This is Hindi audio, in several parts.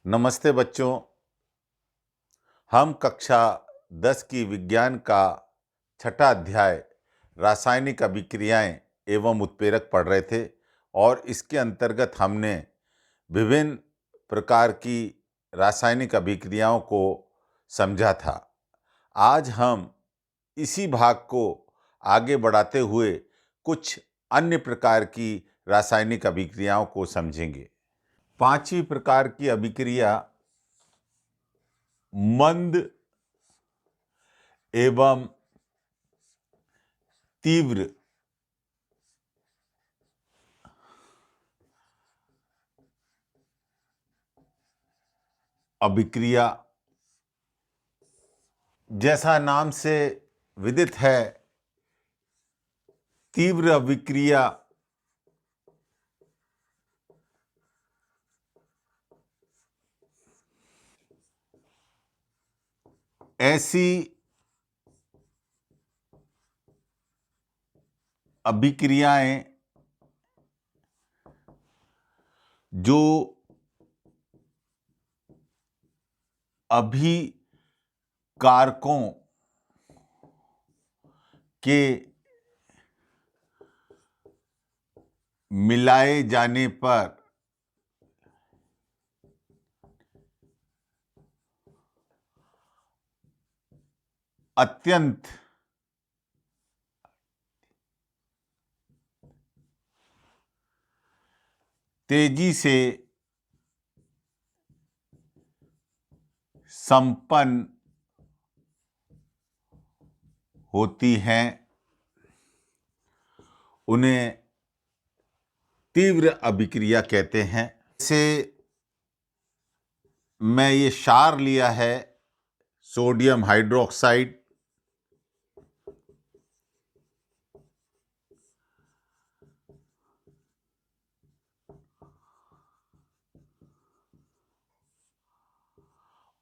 नमस्ते बच्चों। हम कक्षा 10 की विज्ञान का छठा अध्याय रासायनिक अभिक्रियाएं एवं उत्प्रेरक पढ़ रहे थे और इसके अंतर्गत हमने विभिन्न प्रकार की रासायनिक अभिक्रियाओं को समझा था। आज हम इसी भाग को आगे बढ़ाते हुए कुछ अन्य प्रकार की रासायनिक अभिक्रियाओं को समझेंगे। पांचवी प्रकार की अभिक्रिया मंद एवं तीव्र अभिक्रिया। जैसा नाम से विदित है, तीव्र अभिक्रिया ऐसी अभिक्रियाएं जो अभिकारकों के मिलाए जाने पर अत्यंत तेजी से संपन्न होती हैं, उन्हें तीव्र अभिक्रिया कहते हैं। से मैं ये क्षार लिया है, सोडियम हाइड्रोक्साइड,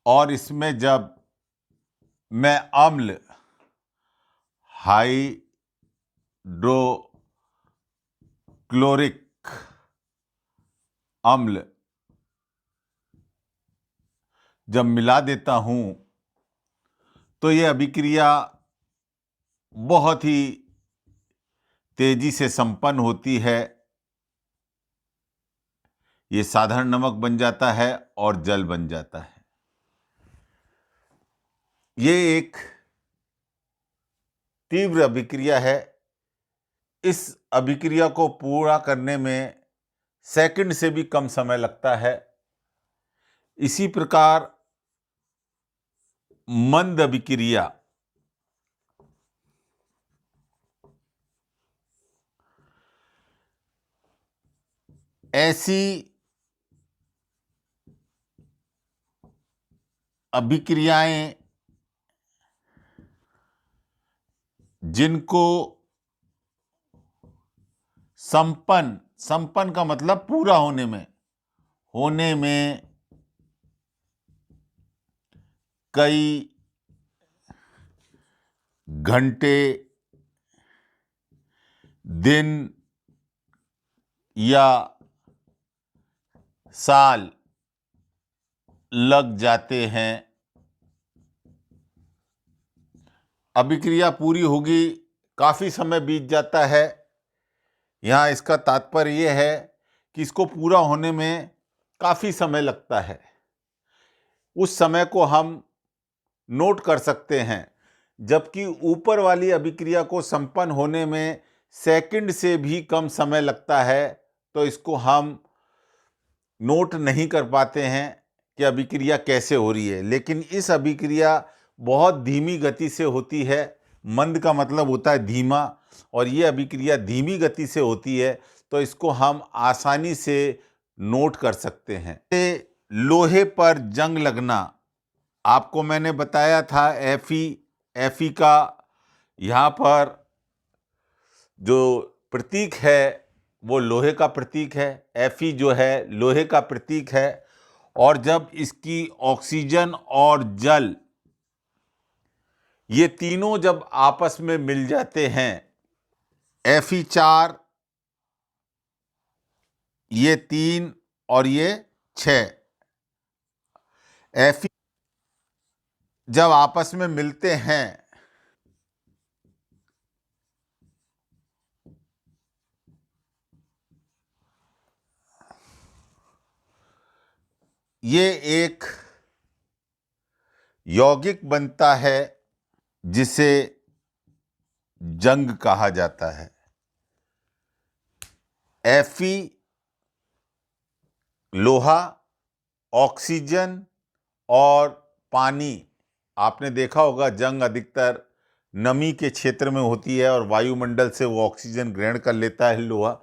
और इसमें जब मैं अम्ल हाइड्रोक्लोरिक अम्ल जब मिला देता हूं तो यह अभिक्रिया बहुत ही तेजी से संपन्न होती है। ये साधारण नमक बन जाता है और जल बन जाता है। ये एक तीव्र अभिक्रिया है। इस अभिक्रिया को पूरा करने में सेकंड से भी कम समय लगता है। इसी प्रकार मंद अभिक्रिया ऐसी अभिक्रियाएं जिनको संपन्न का मतलब पूरा होने में कई घंटे, दिन या साल लग जाते हैं। अभिक्रिया पूरी होगी, काफ़ी समय बीत जाता है। यहाँ इसका तात्पर्य यह है कि इसको पूरा होने में काफ़ी समय लगता है। उस समय को हम नोट कर सकते हैं, जबकि ऊपर वाली अभिक्रिया को संपन्न होने में सेकंड से भी कम समय लगता है, तो इसको हम नोट नहीं कर पाते हैं कि अभिक्रिया कैसे हो रही है। लेकिन इस अभिक्रिया बहुत धीमी गति से होती है। मंद का मतलब होता है धीमा, और ये अभिक्रिया धीमी गति से होती है, तो इसको हम आसानी से नोट कर सकते हैं। लोहे पर जंग लगना, आपको मैंने बताया था एफी का यहाँ पर जो प्रतीक है वो लोहे का प्रतीक है। एफी जो है लोहे का प्रतीक है, और जब इसकी ऑक्सीजन और जल ये तीनों जब आपस में मिल जाते हैं, Fe4, ये 3 और ये 6, एफी जब आपस में मिलते हैं ये एक यौगिक बनता है जिसे जंग कहा जाता है। एफी लोहा, ऑक्सीजन और पानी। आपने देखा होगा जंग अधिकतर नमी के क्षेत्र में होती है और वायुमंडल से वो ऑक्सीजन ग्रहण कर लेता है लोहा,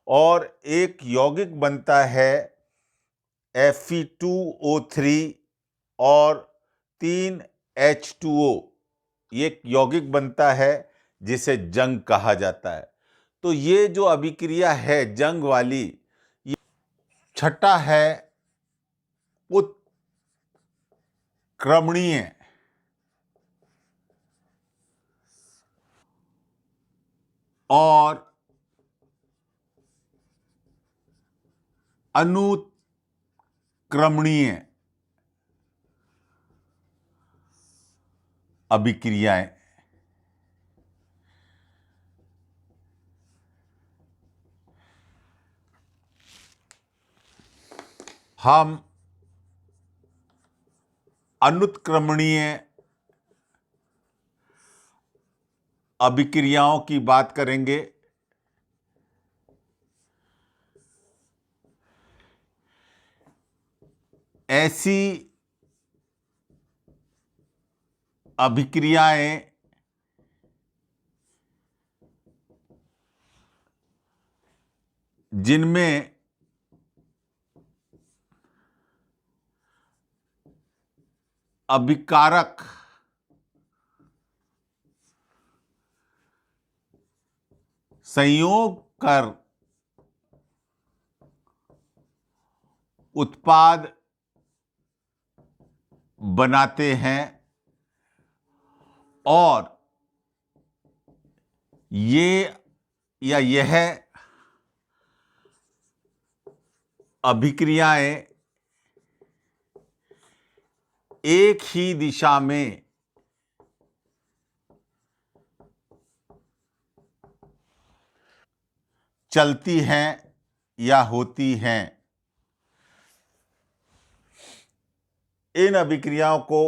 और एक यौगिक बनता है Fe2O3 और 3H2O। ये एक यौगिक बनता है जिसे जंग कहा जाता है। तो ये जो अभिक्रिया है जंग वाली, ये छठा है उत्क्रमणीय और अनुत्क्रमणीय अभिक्रियाएं। हम अनुत्क्रमणीय अभिक्रियाओं की बात करेंगे। ऐसी अभिक्रियाएं जिनमें अभिकारक संयोग कर उत्पाद बनाते हैं और ये या यह अभिक्रियाएं एक ही दिशा में चलती हैं या होती हैं। इन अभिक्रियाओं को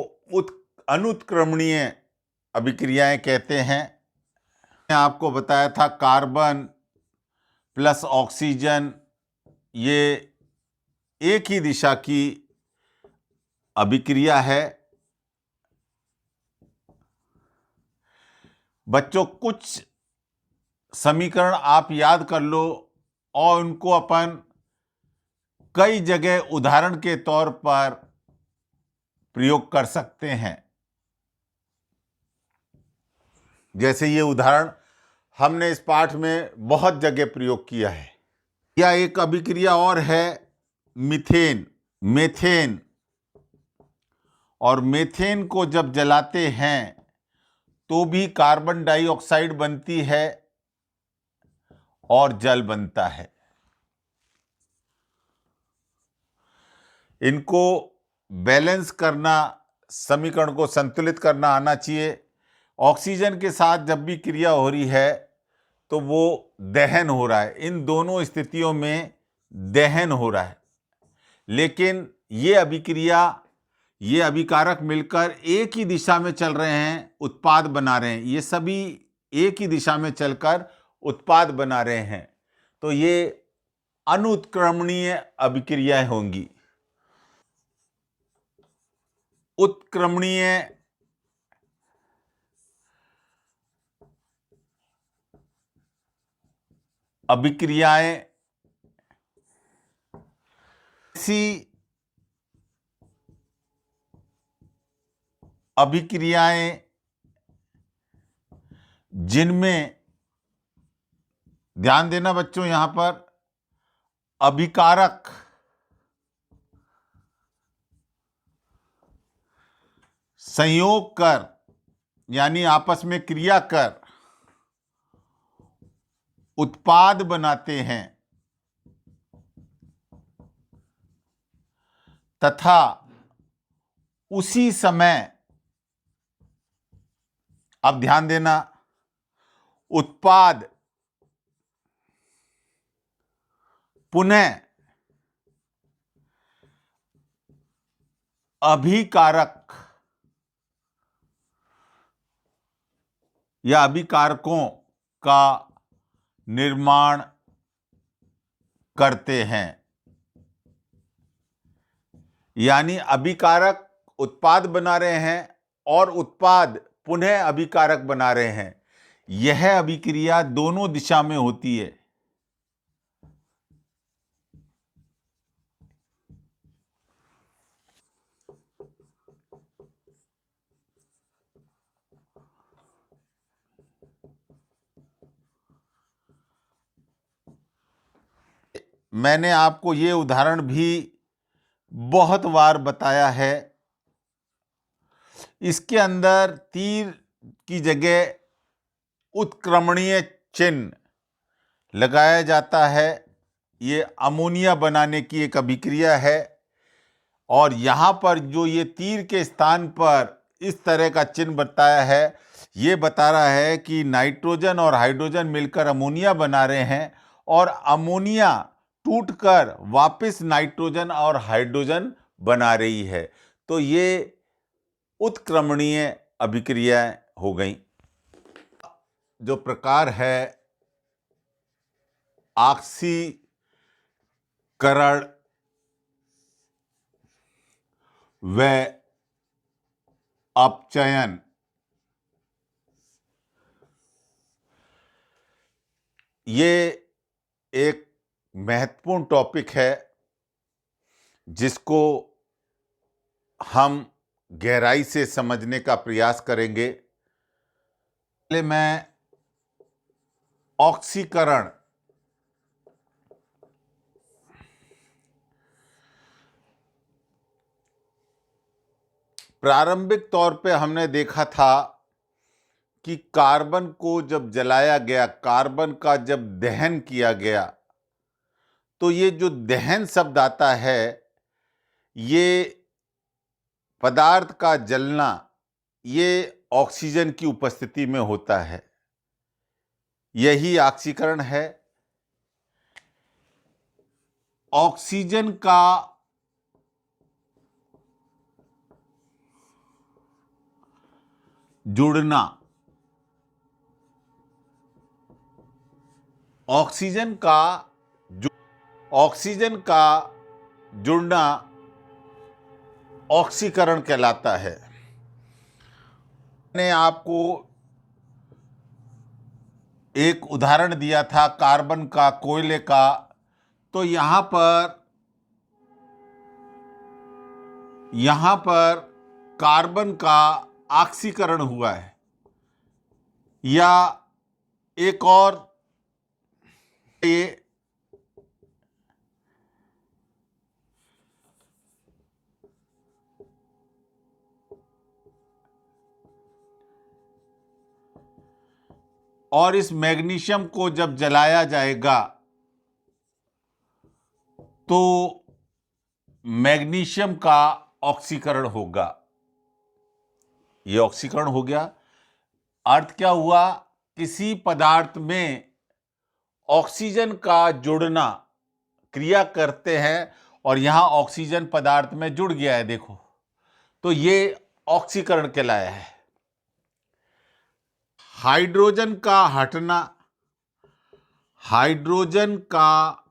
अनुत्क्रमणीय अभिक्रियाएं कहते हैं। मैंने आपको बताया था कार्बन प्लस ऑक्सीजन ये एक ही दिशा की अभिक्रिया है। बच्चों, कुछ समीकरण आप याद कर लो और उनको अपन कई जगह उदाहरण के तौर पर प्रयोग कर सकते हैं। जैसे ये उदाहरण हमने इस पाठ में बहुत जगह प्रयोग किया है। या एक अभिक्रिया और है मीथेन, मेथेन। और मेथेन को जब जलाते हैं तो भी कार्बन डाइऑक्साइड बनती है और जल बनता है। इनको बैलेंस करना, समीकरण को संतुलित करना आना चाहिए। ऑक्सीजन के साथ जब भी क्रिया हो रही है तो वो दहन हो रहा है, इन दोनों स्थितियों में दहन हो रहा है। लेकिन ये अभिक्रिया, ये अभिकारक मिलकर एक ही दिशा में चल रहे हैं, उत्पाद बना रहे हैं। ये सभी एक ही दिशा में चलकर उत्पाद बना रहे हैं, तो ये अनुत्क्रमणीय अभिक्रियाएं होंगी। उत्क्रमणीय अभिक्रियाएं ऐसी अभिक्रियाएं जिनमें, ध्यान देना बच्चों, यहां पर अभिकारक संयोग कर यानी आपस में क्रिया कर उत्पाद बनाते हैं तथा उसी समय, अब ध्यान देना, उत्पाद पुनः अभिकारक या अभिकारकों का निर्माण करते हैं। यानी अभिकारक उत्पाद बना रहे हैं और उत्पाद पुनः अभिकारक बना रहे हैं। यह अभिक्रिया दोनों दिशा में होती है। मैंने आपको ये उदाहरण भी बहुत बार बताया है। इसके अंदर तीर की जगह उत्क्रमणीय चिन्ह लगाया जाता है। ये अमोनिया बनाने की एक अभिक्रिया है और यहाँ पर जो ये तीर के स्थान पर इस तरह का चिन्ह बताया है, ये बता रहा है कि नाइट्रोजन और हाइड्रोजन मिलकर अमोनिया बना रहे हैं और अमोनिया टूटकर वापस नाइट्रोजन और हाइड्रोजन बना रही है। तो ये उत्क्रमणीय अभिक्रियाएं हो गई। जो प्रकार है ऑक्सीकरण व अपचयन, ये एक महत्वपूर्ण टॉपिक है जिसको हम गहराई से समझने का प्रयास करेंगे। पहले मैं ऑक्सीकरण प्रारंभिक तौर पे हमने देखा था कि कार्बन को जब जलाया गया, कार्बन का जब दहन किया गया, तो ये जो दहन शब्द आता है, ये पदार्थ का जलना, ये ऑक्सीजन की उपस्थिति में होता है। यही ऑक्सीकरण है। ऑक्सीजन का जुड़ना, ऑक्सीजन का जुड़ना ऑक्सीकरण कहलाता है। मैंने आपको एक उदाहरण दिया था कार्बन का, कोयले का। तो यहां पर कार्बन का ऑक्सीकरण हुआ है। या एक और, ये और इस मैग्नीशियम को जब जलाया जाएगा तो मैग्नीशियम का ऑक्सीकरण होगा। यह ऑक्सीकरण हो गया। अर्थ क्या हुआ? किसी पदार्थ में ऑक्सीजन का जुड़ना, क्रिया करते हैं और यहां ऑक्सीजन पदार्थ में जुड़ गया है, देखो, तो ये ऑक्सीकरण कहलाया है। हाइड्रोजन का हटना, हाइड्रोजन का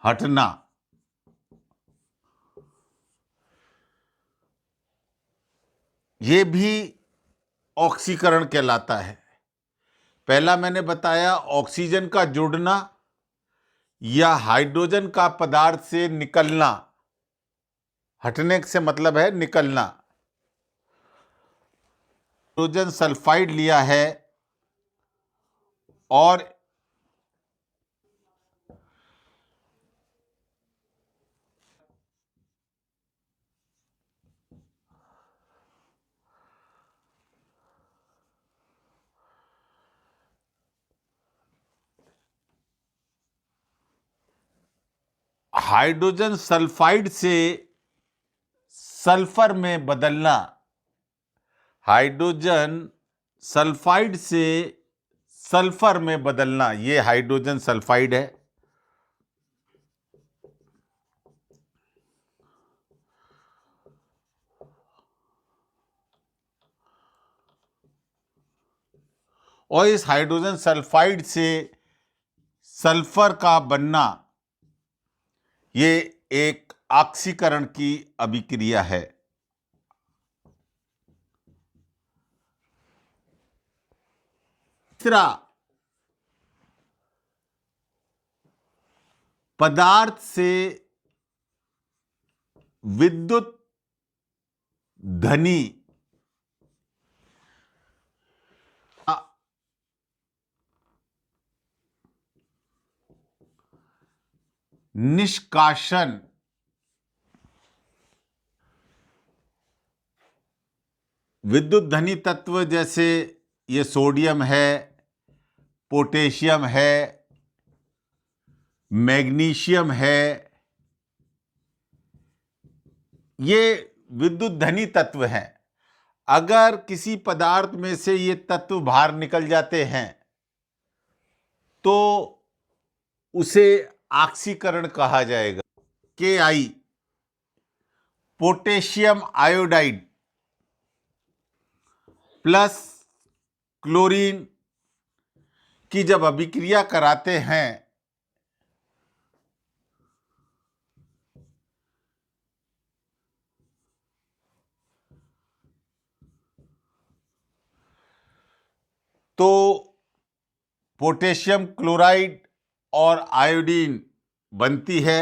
हटना, ये भी ऑक्सीकरण कहलाता है। पहला मैंने बताया ऑक्सीजन का जुड़ना या हाइड्रोजन का पदार्थ से निकलना। हटने से मतलब है निकलना। हाइड्रोजन सल्फाइड लिया है और हाइड्रोजन सल्फाइड से सल्फर में बदलना, हाइड्रोजन सल्फाइड से सल्फर में बदलना, ये हाइड्रोजन सल्फाइड है। और इस हाइड्रोजन सल्फाइड से सल्फर का बनना, ये एक ऑक्सीकरण की अभिक्रिया है। तीसरा, पदार्थ से विद्युत धनी निष्कासन, विद्युत धनी तत्व जैसे ये सोडियम है, पोटेशियम है, मैग्नीशियम है, ये विद्युत धनी तत्व हैं। अगर किसी पदार्थ में से ये तत्व बाहर निकल जाते हैं तो उसे ऑक्सीकरण कहा जाएगा। Ki, potassium iodide plus chlorine की जब अभिक्रिया कराते हैं तो पोटेशियम क्लोराइड और आयोडीन बनती है।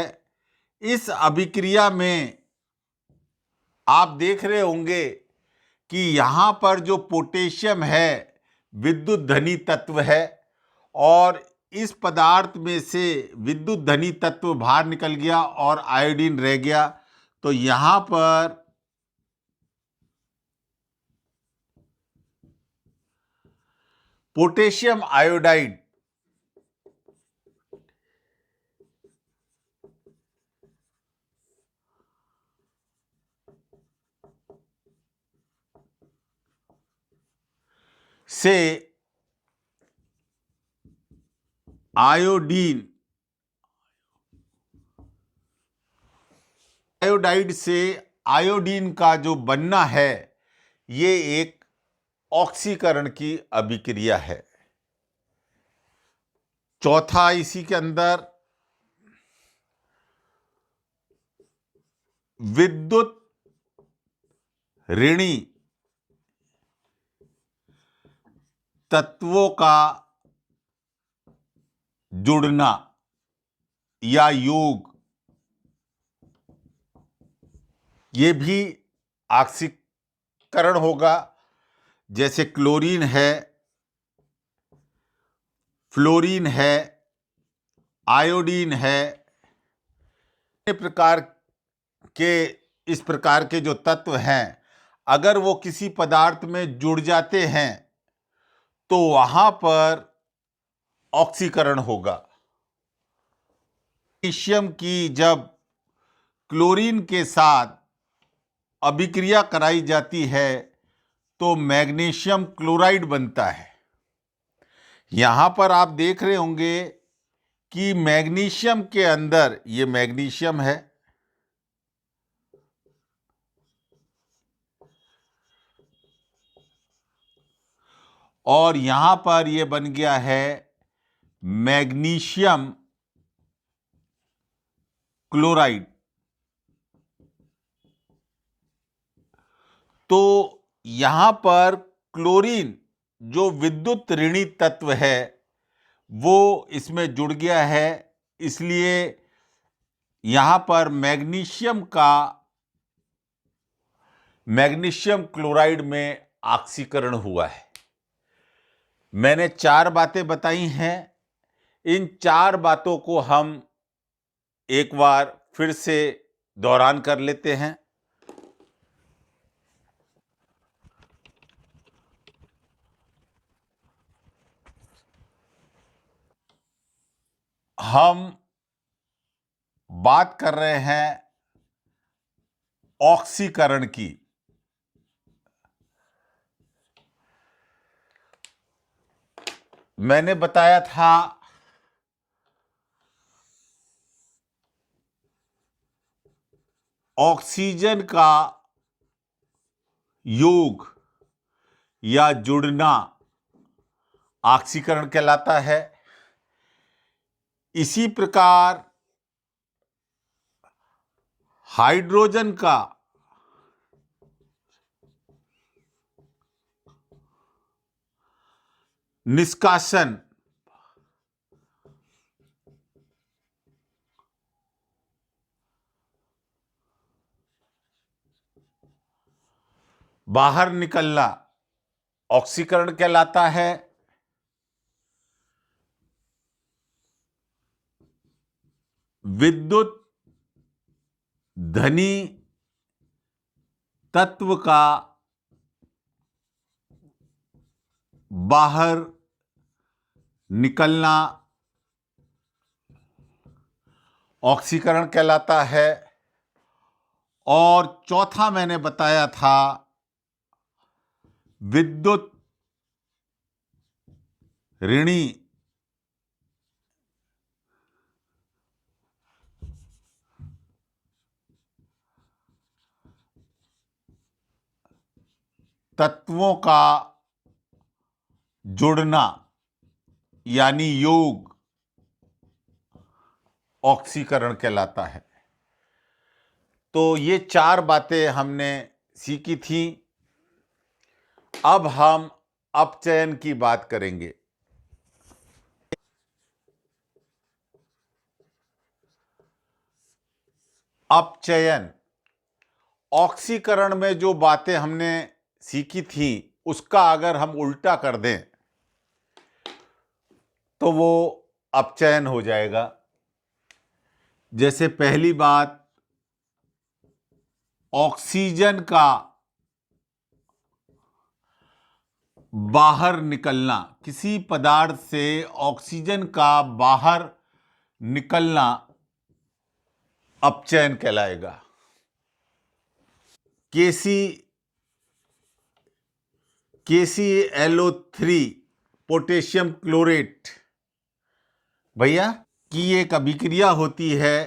इस अभिक्रिया में आप देख रहे होंगे कि यहाँ पर जो पोटेशियम है विद्युत धनी तत्व है और इस पदार्थ में से विद्युत धनी तत्व बाहर निकल गया और आयोडीन रह गया। तो यहाँ पर पोटेशियम आयोडाइड से आयोडीन, आयोडाइड से आयोडीन का जो बनना है ये एक ऑक्सीकरण की अभिक्रिया है। चौथा, इसी के अंदर विद्युत ऋणी तत्वों का जुड़ना या योग, ये भी ऑक्सीकरण होगा। जैसे क्लोरीन है, फ्लोरीन है, आयोडीन है। इस प्रकार के जो तत्व हैं अगर वो किसी पदार्थ में जुड़ जाते हैं तो वहां पर ऑक्सीकरण होगा। मैग्नीशियम की जब क्लोरीन के साथ अभिक्रिया कराई जाती है तो मैग्नीशियम क्लोराइड बनता है। यहां पर आप देख रहे होंगे कि मैग्नीशियम के अंदर ये मैग्नीशियम है और यहां पर ये बन गया है मैग्नीशियम क्लोराइड। तो यहां पर क्लोरीन जो विद्युत ऋणी तत्व है वो इसमें जुड़ गया है, इसलिए यहां पर मैग्नीशियम क्लोराइड में ऑक्सीकरण हुआ है। मैंने 4 बातें बताई हैं। इन 4 बातों को हम एक बार फिर से दोहरान कर लेते हैं। हम बात कर रहे हैं ऑक्सीकरण की। मैंने बताया था ऑक्सीजन का योग या जुड़ना ऑक्सीकरण कहलाता है। इसी प्रकार हाइड्रोजन का निष्कासन बाहर निकलना ऑक्सीकरण कहलाता है। विद्युत धनी तत्व का बाहर निकलना ऑक्सीकरण कहलाता है। और चौथा मैंने बताया था विद्युत ऋणी तत्वों का जुड़ना यानी योग ऑक्सीकरण कहलाता है। तो ये 4 बातें हमने सीखी थी। अब हम अपचयन की बात करेंगे। अपचयन, ऑक्सीकरण में जो बातें हमने सीखी थी उसका अगर हम उल्टा कर दें तो वो अपचयन हो जाएगा। जैसे पहली बात, ऑक्सीजन का बाहर निकलना, किसी पदार्थ से ऑक्सीजन का बाहर निकलना अपचयन कहलाएगा। KClO3 पोटेशियम क्लोरेट भैया की एक अभिक्रिया होती है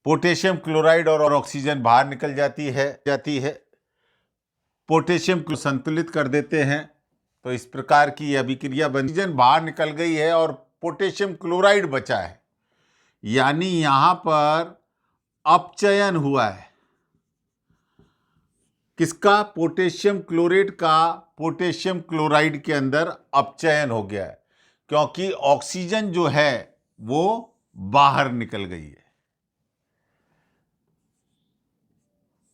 पोटेशियम क्लोराइड और ऑक्सीजन बाहर निकल जाती है। पोटेशियम को संतुलित कर देते हैं। तो इस प्रकार की अभिक्रिया ऑक्सीजन बाहर निकल गई है और पोटेशियम क्लोराइड बचा है, यानी यहां पर अपचयन हुआ है। किसका? पोटेशियम क्लोरेट का पोटेशियम क्लोराइड के अंदर अपचयन हो गया है, क्योंकि ऑक्सीजन जो है वो बाहर निकल गई है।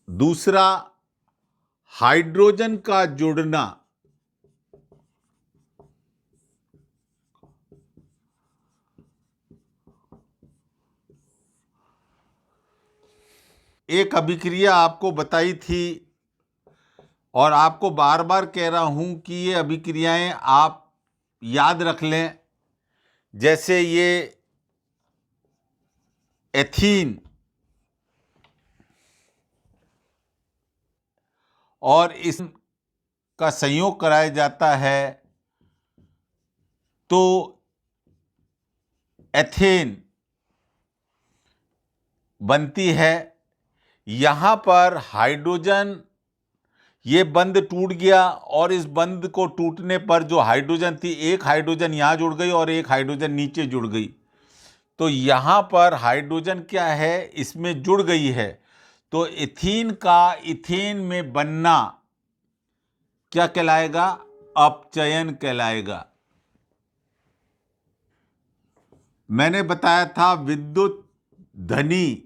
दूसरा, हाइड्रोजन का जुड़ना, एक अभिक्रिया आपको बताई थी और आपको बार बार कह रहा हूं कि ये अभिक्रियाएं आप याद रख लें। जैसे ये एथीन और इसका संयोग कराया जाता है तो एथेन बनती है। यहां पर हाइड्रोजन, ये बंध टूट गया और इस बंध को टूटने पर जो हाइड्रोजन थी, एक हाइड्रोजन यहां जुड़ गई और एक हाइड्रोजन नीचे जुड़ गई। तो यहां पर हाइड्रोजन क्या है, इसमें जुड़ गई है। तो एथीन का इथेन में बनना क्या कहलाएगा? अपचयन कहलाएगा। मैंने बताया था विद्युत धनी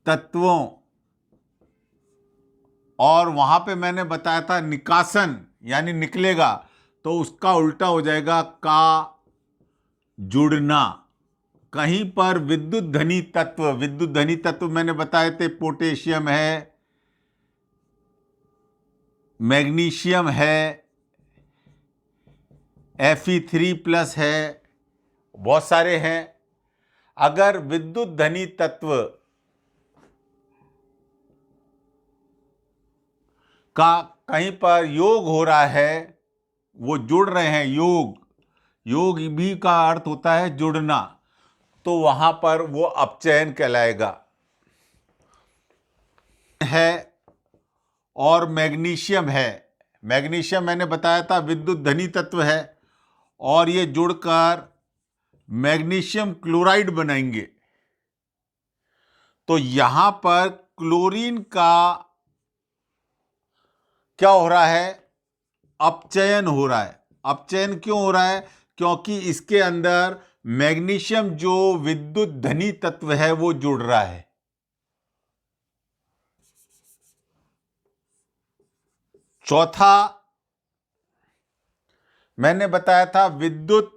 तत्वों, और वहां पे मैंने बताया था निकासन यानी निकलेगा, तो उसका उल्टा हो जाएगा का जुड़ना। कहीं पर विद्युत धनी तत्व मैंने बताए थे, पोटेशियम है, मैग्नीशियम है, Fe3+ है, बहुत सारे हैं। अगर विद्युत धनी तत्व का कहीं पर योग हो रहा है, वो जुड़ रहे हैं, योग भी का अर्थ होता है जुड़ना, तो वहां पर वो अपचयन कहलाएगा। है और मैग्नीशियम है। मैग्नीशियम मैंने बताया था विद्युत धनी तत्व है, और ये जुड़कर मैग्नीशियम क्लोराइड बनाएंगे। तो यहां पर क्लोरीन का क्या हो रहा है? अपचयन हो रहा है। अपचयन क्यों हो रहा है? क्योंकि इसके अंदर मैग्नीशियम जो विद्युत धनी तत्व है वो जुड़ रहा है। चौथा मैंने बताया था विद्युत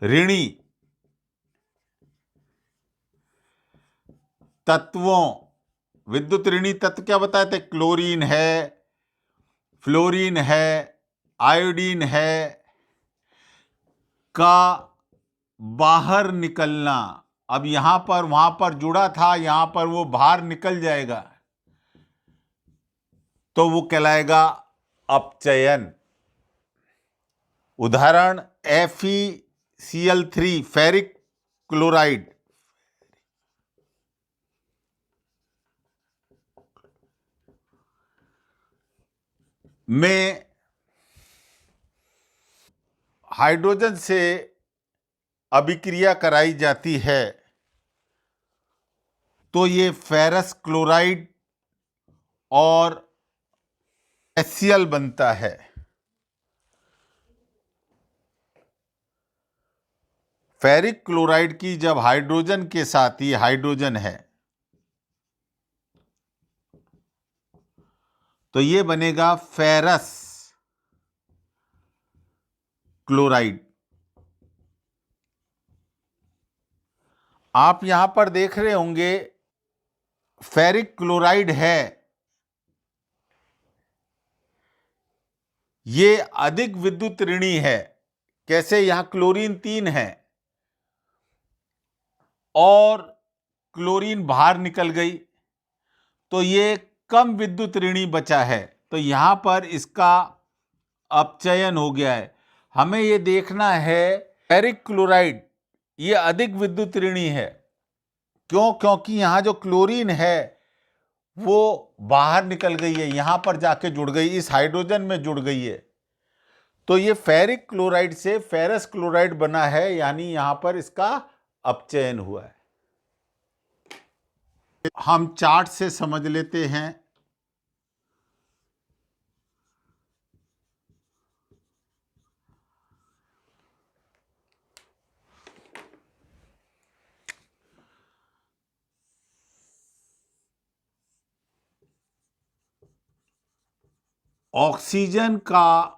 ऋणी तत्वों। विद्युत ऋणी तत्व क्या बताए थे? क्लोरीन है, फ्लोरीन है, आयोडीन है, का बाहर निकलना। अब यहां पर वहां पर जुड़ा था, यहां पर वो बाहर निकल जाएगा, तो वो कहलाएगा अपचयन। उदाहरण FeCl3 फेरिक क्लोराइड में हाइड्रोजन से अभिक्रिया कराई जाती है, तो ये फेरस क्लोराइड और HCl बनता है। फेरिक क्लोराइड की जब हाइड्रोजन के साथ, ये हाइड्रोजन है, तो ये बनेगा फेरस क्लोराइड। आप यहां पर देख रहे होंगे फेरिक क्लोराइड है, ये अधिक विद्युत ऋणी है। कैसे? यहां क्लोरीन 3 है और क्लोरीन बाहर निकल गई, तो ये कम विद्युत ऋणी बचा है, तो यहां पर इसका अपचयन हो गया है। हमें यह देखना है फेरिक क्लोराइड ये अधिक विद्युत ऋणी है। क्यों? क्योंकि यहां जो क्लोरीन है वो बाहर निकल गई है, यहां पर जाके जुड़ गई, इस हाइड्रोजन में जुड़ गई है, तो ये फेरिक क्लोराइड से फेरस क्लोराइड बना है, यानी यहां पर इसका अपचयन हुआ है। हम चार्ट से समझ लेते हैं। ऑक्सीजन का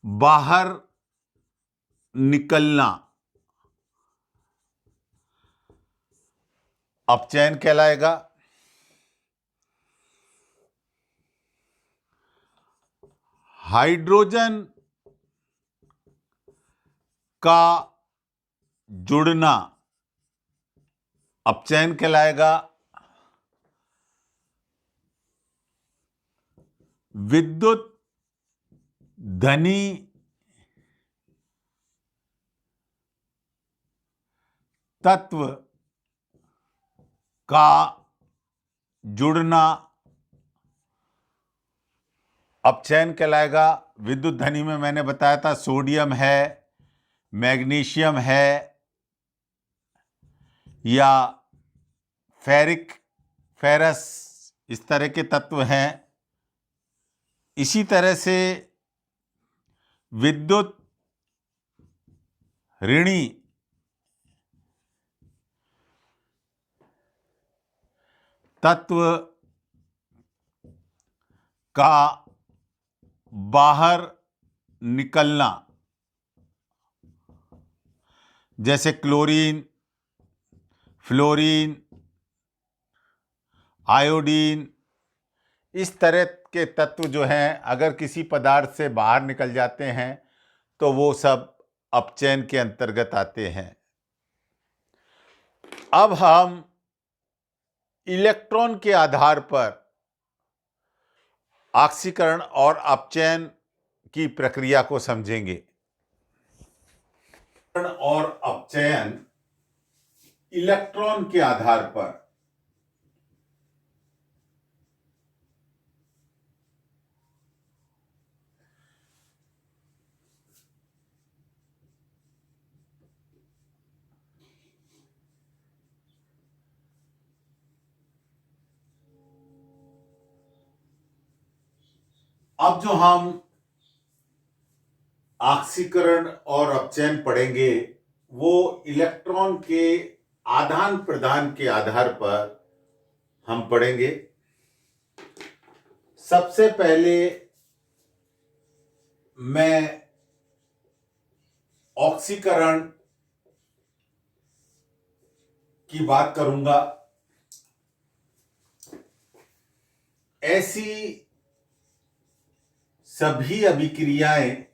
बाहर निकलना अपचयन कहलाएगा। हाइड्रोजन का जुड़ना अपचयन कहलाएगा। विद्युत धनी तत्व का जुड़ना अपचयन कहलाएगा। विद्युत धनी में मैंने बताया था सोडियम है, मैग्नीशियम है, या फेरस, इस तरह के तत्व हैं। इसी तरह से विद्युत ऋणी तत्व का बाहर निकलना जैसे क्लोरीन, फ्लोरीन, आयोडीन, इस तरह के तत्व जो हैं अगर किसी पदार्थ से बाहर निकल जाते हैं तो वो सब अपचयन के अंतर्गत आते हैं। अब हम इलेक्ट्रॉन के आधार पर ऑक्सीकरण और अपचयन की प्रक्रिया को समझेंगे। और अपचयन इलेक्ट्रॉन के आधार पर अब जो हम ऑक्सीकरण और अपचयन पढ़ेंगे वो इलेक्ट्रॉन के आदान प्रदान के आधार पर हम पढ़ेंगे। सबसे पहले मैं ऑक्सीकरण की बात करूंगा। ऐसी सभी अभिक्रियाएं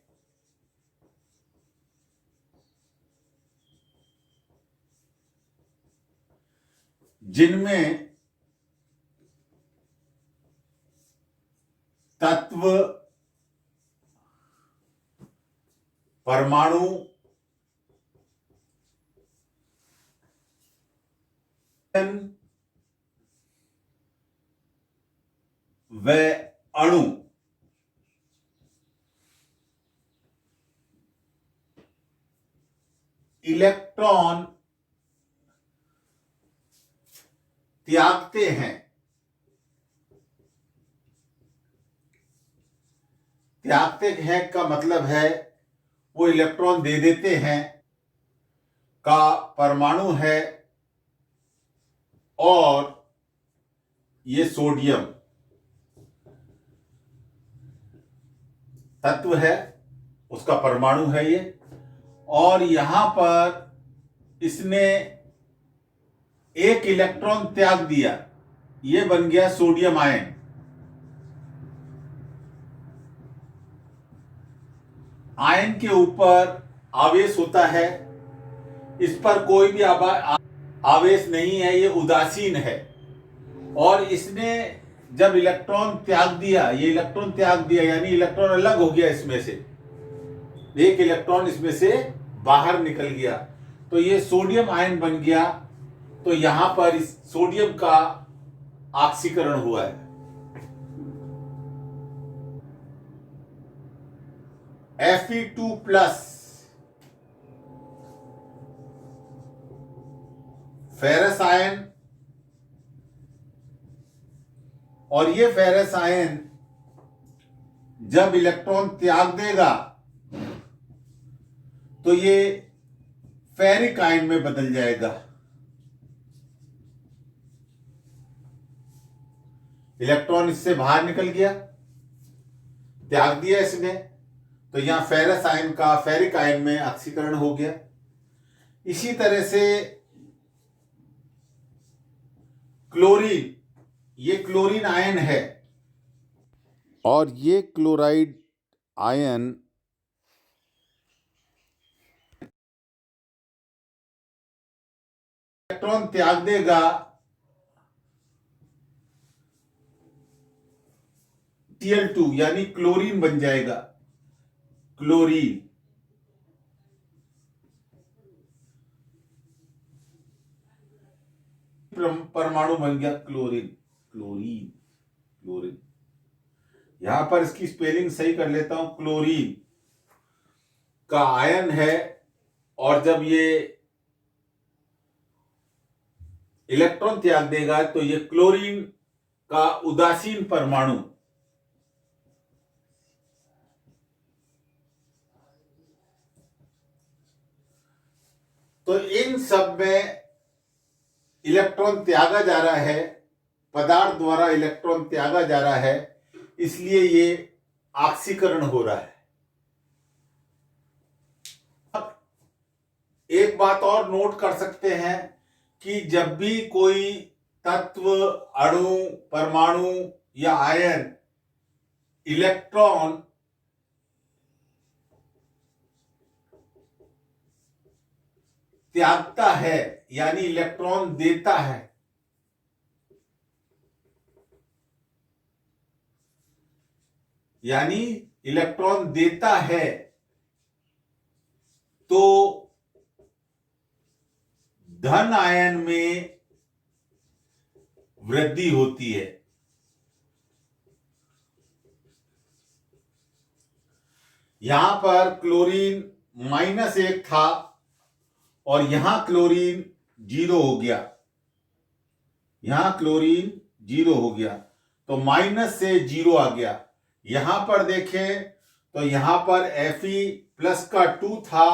जिनमें तत्व, परमाणु व अणु इलेक्ट्रॉन त्यागते हैं। त्यागते हैं का मतलब है वो इलेक्ट्रॉन दे देते हैं का परमाणु है और ये सोडियम तत्व है, उसका परमाणु है ये। और यहां पर इसने एक इलेक्ट्रॉन त्याग दिया, ये बन गया सोडियम आयन। आयन के ऊपर आवेश होता है, इस पर कोई भी आवेश नहीं है, ये उदासीन है। और इसने जब इलेक्ट्रॉन त्याग दिया, ये इलेक्ट्रॉन त्याग दिया यानी इलेक्ट्रॉन अलग हो गया इसमें से, एक इलेक्ट्रॉन इसमें से बाहर निकल गया तो ये सोडियम आयन बन गया। तो यहां पर इस सोडियम का ऑक्सीकरण हुआ है। Fe2+ फेरस आयन, और ये फेरस आयन जब इलेक्ट्रॉन त्याग देगा तो ये फेरिक आयन में बदल जाएगा। इलेक्ट्रॉन इससे बाहर निकल गया, त्याग दिया इसने, तो यहां फेरस आयन का फेरिक आयन में ऑक्सीकरण हो गया। इसी तरह से क्लोरीन, ये क्लोरीन आयन है और ये क्लोराइड आयन इलेक्ट्रॉन त्याग देगा, Cl2 यानी क्लोरीन बन जाएगा। क्लोरीन परमाणु बन गया क्लोरीन। क्लोरीन क्लोरीन यहां पर इसकी स्पेलिंग सही कर लेता हूं, क्लोरीन का आयन है और जब ये इलेक्ट्रॉन त्याग देगा तो ये क्लोरीन का उदासीन परमाणु तो इन सब में इलेक्ट्रॉन त्यागा जा रहा है, पदार्थ द्वारा इलेक्ट्रॉन त्यागा जा रहा है, इसलिए ये ऑक्सीकरण हो रहा है। अब एक बात और नोट कर सकते हैं कि जब भी कोई तत्व, अणु, परमाणु या आयन इलेक्ट्रॉन त्यागता है यानी इलेक्ट्रॉन देता है, यानी इलेक्ट्रॉन देता है, तो धन आयन में वृद्धि होती है। यहां पर क्लोरीन -1 था और यहां क्लोरीन 0 हो गया, यहां क्लोरीन 0 हो गया, तो माइनस से 0 आ गया। यहां पर देखें तो यहां पर Fe+ का 2 था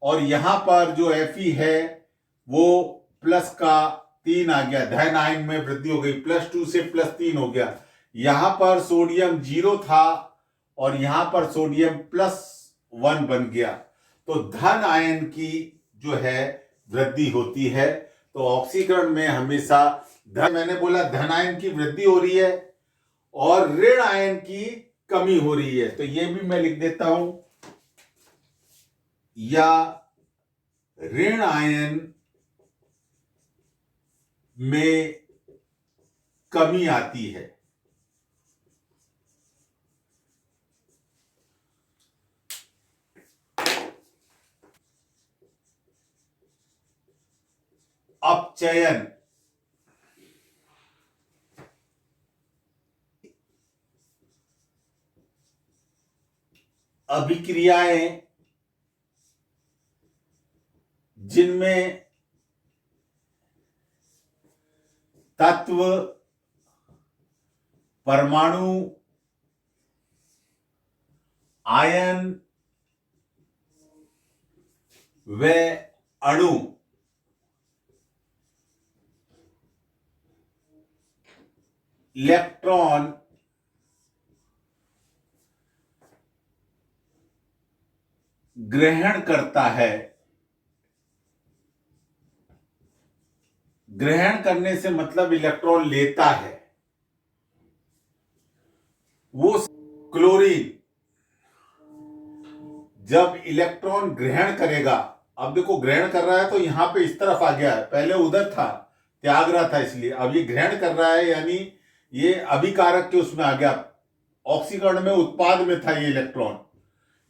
और यहां पर जो Fe है वो प्लस का 3 आ गया, धन आयन में वृद्धि हो गई, +2 से +3 हो गया। यहां पर सोडियम 0 था और यहां पर सोडियम +1 बन गया, तो धन आयन की जो है वृद्धि होती है। तो ऑक्सीकरण में हमेशा मैंने बोला धन आयन की वृद्धि हो रही है और ऋण आयन की कमी हो रही है, तो ये भी मैं लिख देता हूं, या ऋण आयन में कमी आती है। अपचयन, अभिक्रियाएं जिनमें तत्व, परमाणु, आयन व अणु इलेक्ट्रॉन ग्रहण करता है। ग्रहण करने से मतलब इलेक्ट्रॉन लेता है। वो क्लोरीन जब इलेक्ट्रॉन ग्रहण करेगा, अब देखो ग्रहण कर रहा है तो यहां पे इस तरफ आ गया है, पहले उधर था, त्याग रहा था, इसलिए अब ये ग्रहण कर रहा है, यानी ये अभिकारक के उसमें आ गया, ऑक्सीकरण में उत्पाद में था ये इलेक्ट्रॉन,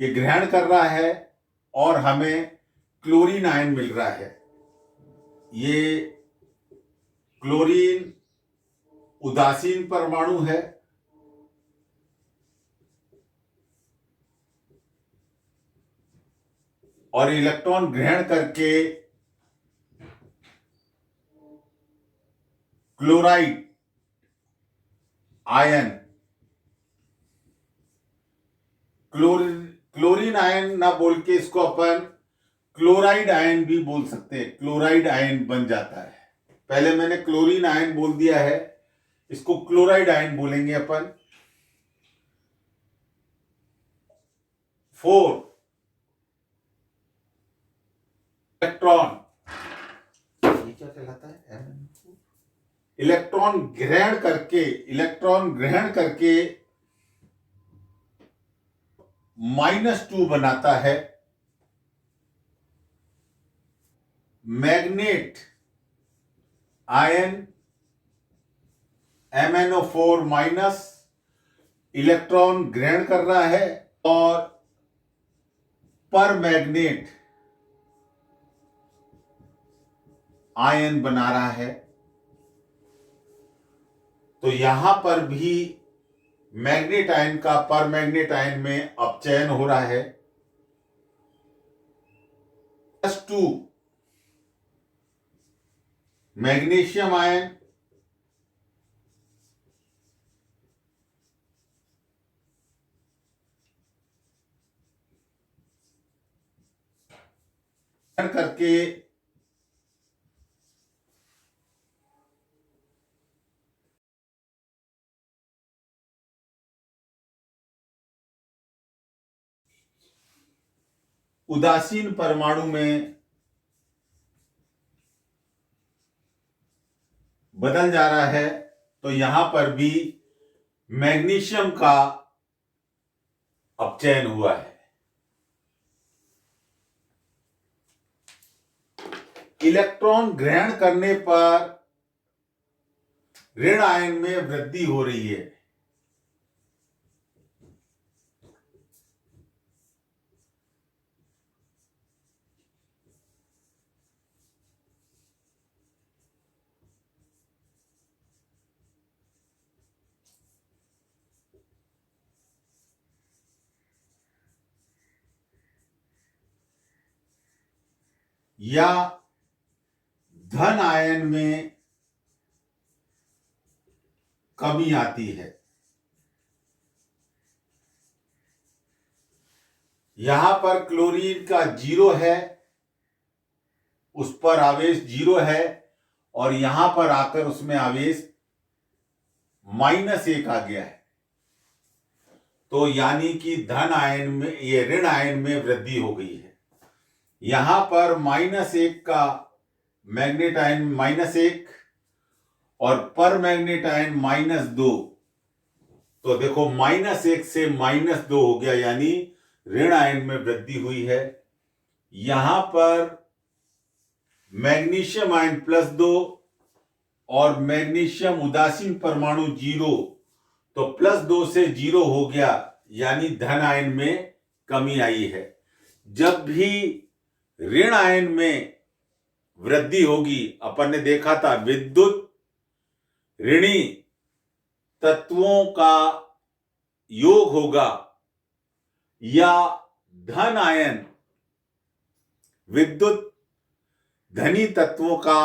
ये ग्रहण कर रहा है और हमें क्लोरीन आयन मिल रहा है। ये क्लोरीन उदासीन परमाणु है और इलेक्ट्रॉन ग्रहण करके क्लोराइड आयन, क्लोरीन आयन ना बोल के इसको अपन क्लोराइड आयन भी बोल सकते हैं, क्लोराइड आयन बन जाता है। पहले मैंने क्लोरीन आयन बोल दिया है, इसको क्लोराइड आयन बोलेंगे अपन। 4 इलेक्ट्रॉन, ये क्या कहलाता है, इलेक्ट्रॉन ग्रहण करके -2 बनाता है। मैग्नेट आयन MnO4- इलेक्ट्रॉन ग्रहण कर रहा है और पर मैग्नेट आयन बना रहा है, तो यहां पर भी मैग्नेट आयन का पर मैग्नेट आयन में अपचयन हो रहा है। +2 मैग्नीशियम आयन करके उदासीन परमाणु में बदल जा रहा है, तो यहां पर भी मैग्नीशियम का अपचयन हुआ है। इलेक्ट्रॉन ग्रहण करने पर ऋण आयन में वृद्धि हो रही है। या धन आयन में कमी आती है। यहां पर क्लोरीन का 0 है, उस पर आवेश 0 है, और यहां पर आकर उसमें आवेश -1 आ गया है। तो यानी कि धन आयन में, ये ऋण आयन में वृद्धि हो गई है। यहां पर -1 का मैग्नेट आयन -1 और पर मैग्नेट आयन -2। तो देखो -1 से -2 हो गया, यानी ऋण आयन में वृद्धि हुई है। यहां पर मैग्नीशियम आयन +2 और मैग्नीशियम उदासीन परमाणु 0, तो +2 से 0 हो गया, यानी धन आयन में कमी आई है। जब भी ऋण आयन में वृद्धि होगी, अपन ने देखा था विद्युत ऋणी तत्वों का योग होगा या धन आयन विद्युत धनी तत्वों का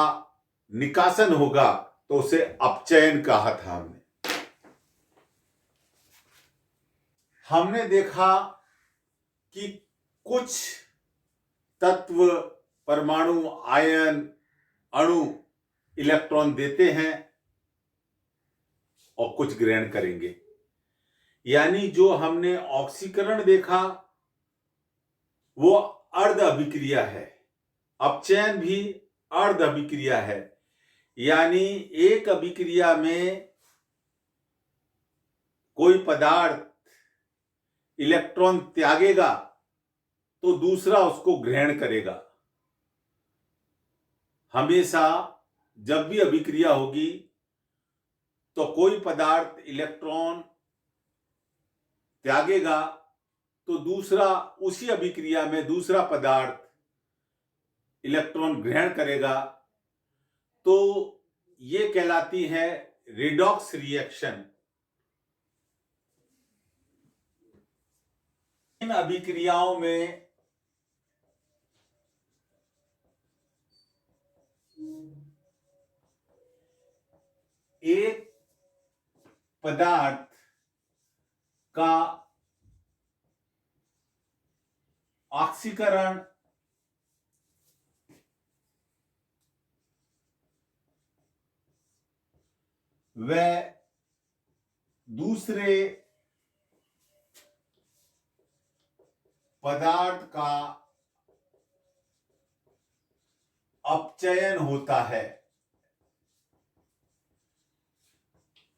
निकासन होगा, तो उसे अपचयन कहा था। हमने देखा कि कुछ तत्व, परमाणु, आयन, अणु इलेक्ट्रॉन देते हैं और कुछ ग्रहण करेंगे। यानी जो हमने ऑक्सीकरण देखा वो अर्ध अभिक्रिया है, अपचयन भी अर्ध अभिक्रिया है। यानी एक अभिक्रिया में कोई पदार्थ इलेक्ट्रॉन त्यागेगा तो दूसरा उसको ग्रहण करेगा। हमेशा जब भी अभिक्रिया होगी तो कोई पदार्थ इलेक्ट्रॉन त्यागेगा तो दूसरा, उसी अभिक्रिया में दूसरा पदार्थ इलेक्ट्रॉन ग्रहण करेगा। तो ये कहलाती है रिडॉक्स रिएक्शन। इन अभिक्रियाओं में एक पदार्थ का ऑक्सीकरण व दूसरे पदार्थ का अपचयन होता है।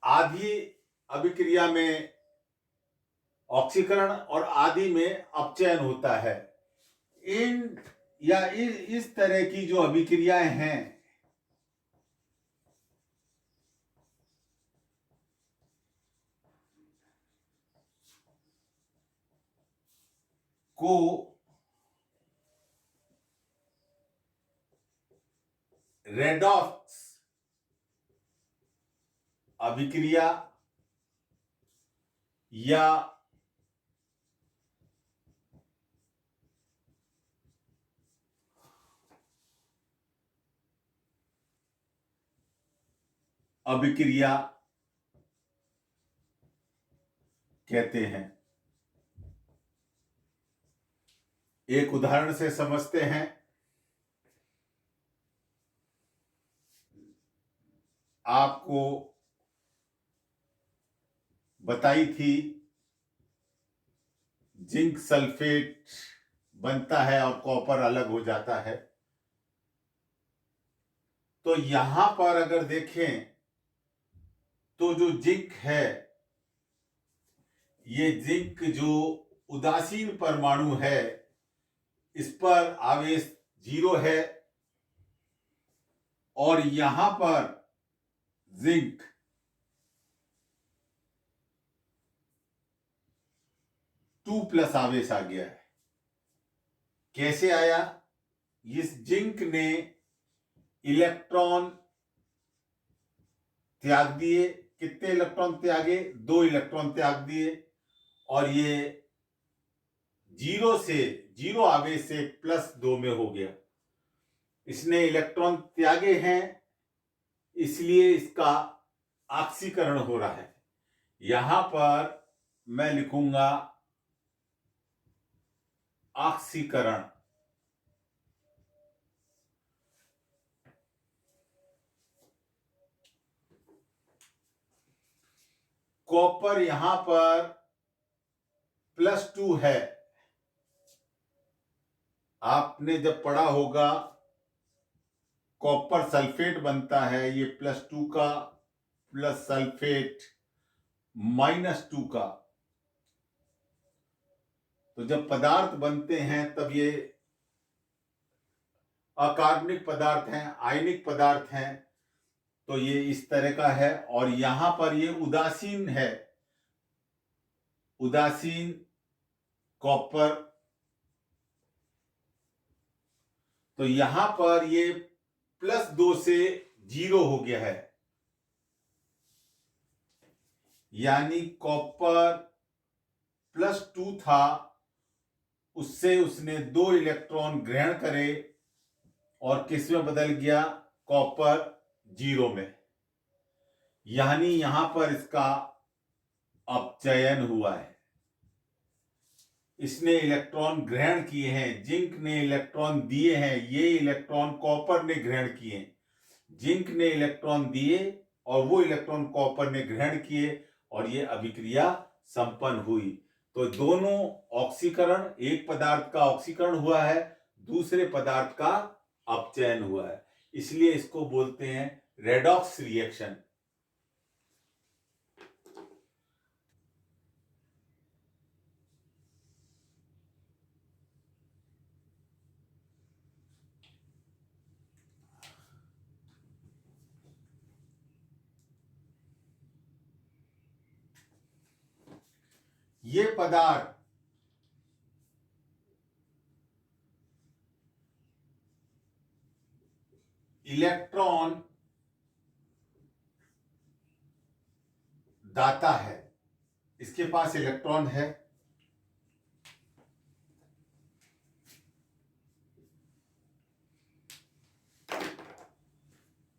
आधी अभिक्रिया में ऑक्सीकरण और आधी में अपचयन होता है। इन या इस तरह की जो अभिक्रियाएं हैं को रेडॉक्स अभिक्रिया या अभिक्रिया कहते हैं। एक उदाहरण से समझते हैं। आपको बताई थी जिंक सल्फेट बनता है और कॉपर अलग हो जाता है। तो यहां पर अगर देखें तो जो जिंक है, ये जिंक जो उदासीन परमाणु है, इस पर आवेश 0 है, और यहां पर जिंक +2 आवेश आ गया है। कैसे आया? इस जिंक ने इलेक्ट्रॉन त्याग दिए। कितने इलेक्ट्रॉन त्यागे? 2 इलेक्ट्रॉन त्याग दिए, और ये 0 आवेश से +2 में हो गया। इसने इलेक्ट्रॉन त्यागे हैं, इसलिए इसका ऑक्सीकरण हो रहा है। यहां पर मैं लिखूंगा ऑक्सीकरण। कॉपर यहां पर +2 है। आपने जब पढ़ा होगा कॉपर सल्फेट बनता है, ये +2 का प्लस सल्फेट -2 का। तो जब पदार्थ बनते हैं तब ये अकार्बनिक पदार्थ हैं, आयनिक पदार्थ हैं, तो ये इस तरह का है। और यहां पर ये उदासीन है, उदासीन कॉपर। तो यहां पर ये +2 से 0 हो गया है, यानी कॉपर +2 था, उससे उसने 2 इलेक्ट्रॉन ग्रहण करे और किस में बदल गया? कॉपर 0 में। यानी यहां पर इसका अपचयन हुआ है। इसने इलेक्ट्रॉन ग्रहण किए हैं, जिंक ने इलेक्ट्रॉन दिए हैं, ये इलेक्ट्रॉन कॉपर ने ग्रहण किए। जिंक ने इलेक्ट्रॉन दिए और वो इलेक्ट्रॉन कॉपर ने ग्रहण किए, और ये अभिक्रिया संपन्न हुई। तो दोनों ऑक्सीकरण, एक पदार्थ का ऑक्सीकरण हुआ है, दूसरे पदार्थ का अपचयन हुआ है। इसलिए इसको बोलते हैं रेडॉक्स रिएक्शन। ये पदार्थ इलेक्ट्रॉन दाता है, इसके पास इलेक्ट्रॉन है।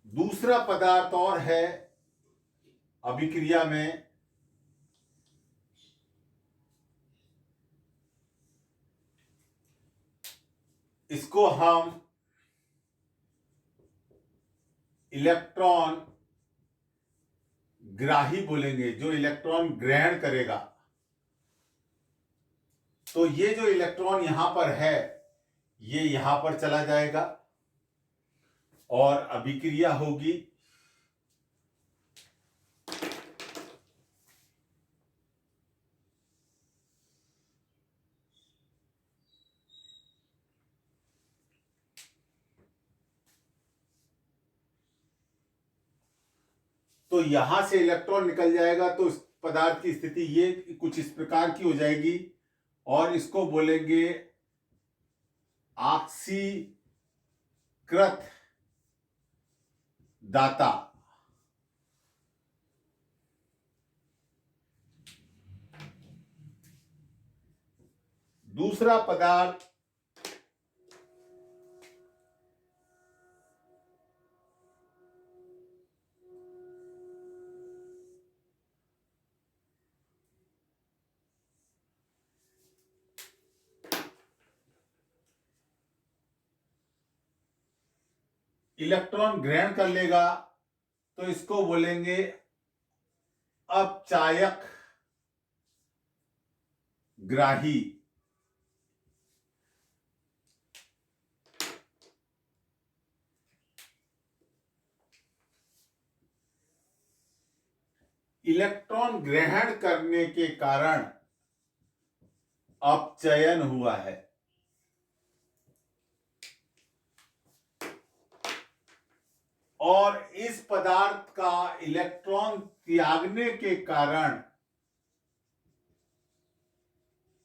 दूसरा पदार्थ और है अभिक्रिया में, इसको हम इलेक्ट्रॉन ग्राही बोलेंगे, जो इलेक्ट्रॉन ग्रहण करेगा। तो ये जो इलेक्ट्रॉन यहां पर है, ये यहां पर चला जाएगा और अभिक्रिया होगी। तो यहां से इलेक्ट्रॉन निकल जाएगा, तो इस पदार्थ की स्थिति ये कुछ इस प्रकार की हो जाएगी, और इसको बोलेंगे ऑक्सीकृत दाता। दूसरा पदार्थ इलेक्ट्रॉन ग्रहण कर लेगा, तो इसको बोलेंगे अपचायक ग्राही। इलेक्ट्रॉन ग्रहण करने के कारण अपचयन हुआ है। और इस पदार्थ का इलेक्ट्रॉन त्यागने के कारण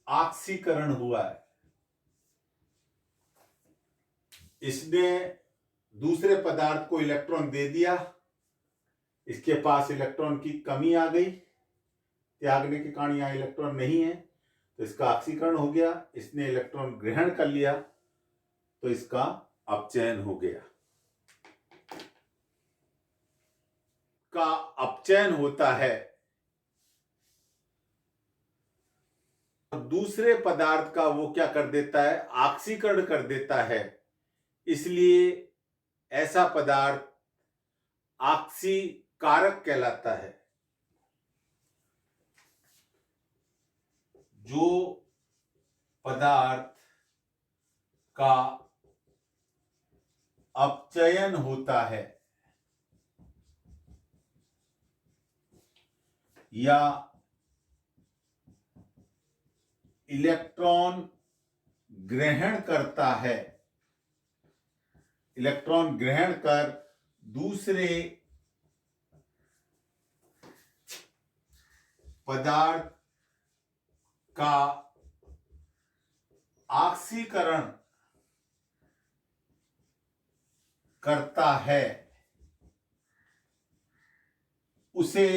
ऑक्सीकरण हुआ है। इसने दूसरे पदार्थ को इलेक्ट्रॉन दे दिया, इसके पास इलेक्ट्रॉन की कमी आ गई, त्यागने के कारण यहां इलेक्ट्रॉन नहीं है, तो इसका ऑक्सीकरण हो गया। इसने इलेक्ट्रॉन ग्रहण कर लिया, तो इसका अपचयन हो गया। का अपचयन होता है, दूसरे पदार्थ का वो क्या कर देता है, ऑक्सीकरण कर देता है। इसलिए ऐसा पदार्थ ऑक्सीकारक कहलाता है। जो पदार्थ का अपचयन होता है या इलेक्ट्रॉन ग्रहण करता है, इलेक्ट्रॉन ग्रहण कर दूसरे पदार्थ का ऑक्सीकरण करता है, उसे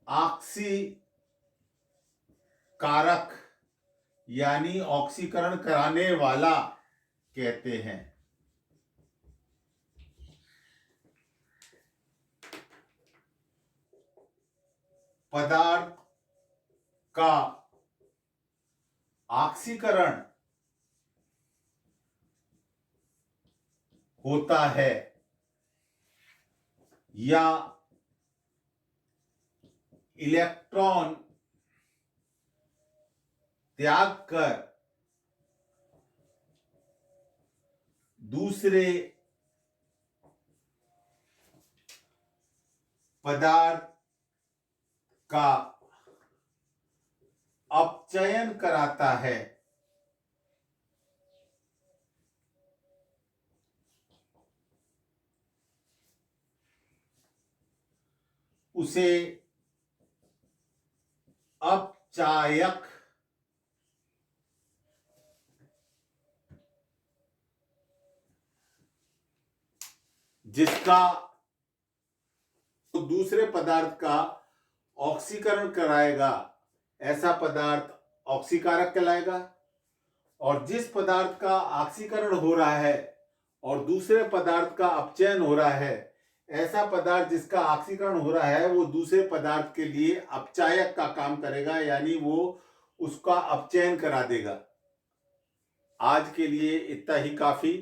ऑक्सीकारक यानी ऑक्सीकरण कराने वाला कहते हैं। पदार्थ का ऑक्सीकरण होता है या इलेक्ट्रॉन त्याग कर दूसरे पदार्थ का अपचयन कराता है, उसे अपचायक जिसका तो दूसरे पदार्थ का ऑक्सीकरण कराएगा, ऐसा पदार्थ ऑक्सीकारक कहलाएगा। और जिस पदार्थ का ऑक्सीकरण हो रहा है और दूसरे पदार्थ का अपचयन हो रहा है, ऐसा पदार्थ जिसका ऑक्सीकरण हो रहा है वो दूसरे पदार्थ के लिए अपचायक का काम करेगा, यानी वो उसका अपचयन करा देगा। आज के लिए इतना ही काफी।